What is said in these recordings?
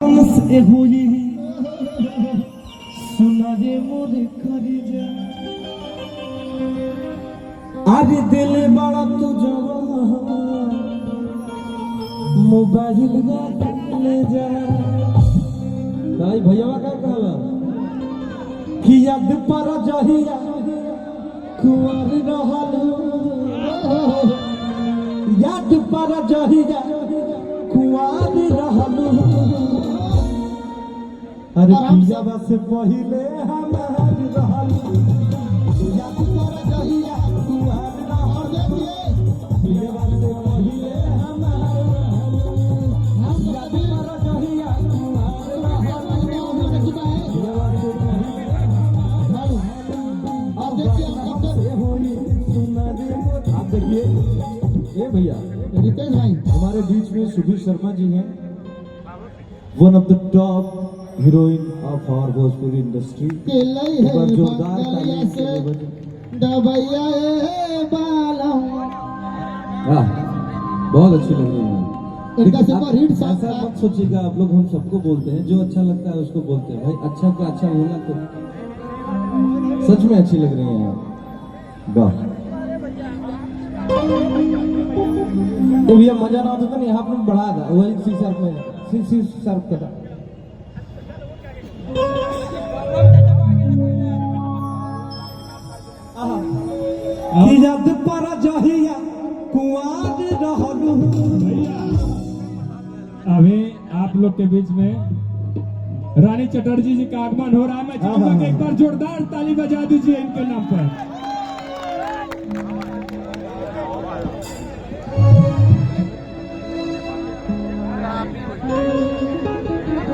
से हुई सुना रे मोरे खरी जा आज दिल बड़ा तुझो मोबाइल ले जा भाई भैया का कहला कि याद पर जहिया कुंवर रहल याद पर जहिया कुंवर रहल अरे पियावा से पहिले हमार रहल याद पर जहिया कुंवर रहल पियावा से पहिले हमार रहल याद पर जहिया कुंवर रहल पियावा से आप देखिए ये भैया रितेश भाई हमारे बीच में सुधीर शर्मा जी हैं one of the top heroine of our Bhojpuri industry एक बार जोरदार तालियों से दबैया बहुत अच्छी लग रही है ऐसा मत सोचिएगा आप लोग हम सबको बोलते हैं जो अच्छा लगता है उसको बोलते हैं भाई अच्छा का अच्छा बोलना तो सच में अच्छी लग रही है आप वाह तो भैया मजा ना होता तो यहाँ पर बढ़ा था वही सी सर्फ में सी सर्फ करा याद पर जहिया कुंवार रहलू अभी आप लोग के बीच में रानी चटर्जी जी का आगमन हो रहा है। मैं चाहूंगा कि एक बार जोरदार ताली बजा दीजिए इनके नाम पर।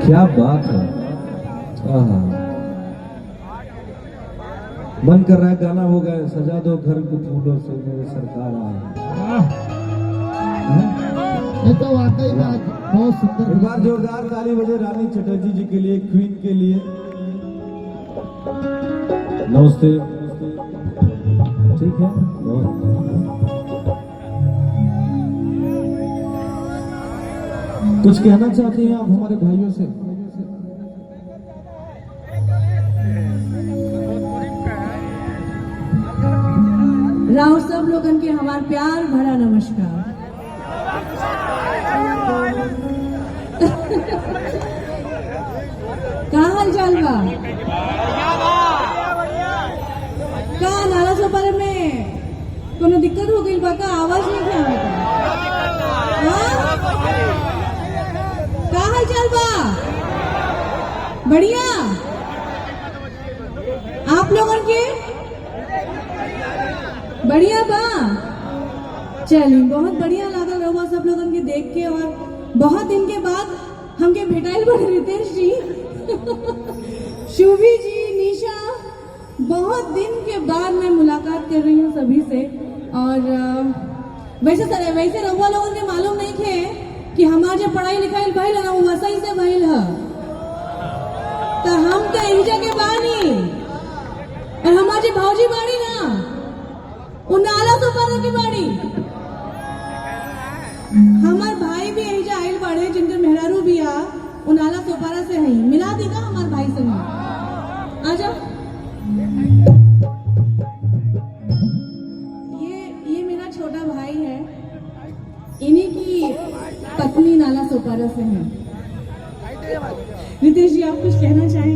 क्या बात है मन कर रहा है गाना हो गया सजा दो घर को फूलों से मेरे सरकार ये तो वाकई में बहुत सुंदर। एक बार जोरदार ताली बजे रानी चटर्जी जी के लिए क्वीन के लिए। नमस्ते ठीक है कुछ कहना चाहते हैं आप हमारे भाइयों से? राहुल सब लोगन के हमार प्यार भरा नमस्कार। का हाल चाल बा? का नाला सोपारे में कोनो दिक्कत हो गई बा का? आवाज नहीं आवे का हाल चाल बा? बढ़िया आप लोगन के बढ़िया बा। चलिए बहुत बढ़िया लागल रहुआ सब लोगन के देख के और बहुत दिन के बाद हमके भेटाइल बड़े रितेश जी शुभी जी निशा बहुत दिन के बाद मैं मुलाकात कर रही हूँ सभी से। और वैसे रहुआ लोगों ने मालूम नहीं थे कि हमारे जो पढ़ाई लिखाई भइल है ना वो वसई से भइल है तो हम तो इंजा के बानी और हमारी भाजी बाड़ी ना उनाला तो पर की बाड़ी हमार भाई भी यही आइल बाड़े जिनके मेहरारू भी आ उनाला सोपारा से है मिला देगा हमार भाई से आ जाओ। ये मेरा छोटा भाई है इन्हीं की पत्नी नाला सोपारा से है। रितेश जी आप कुछ कहना चाहेंगे?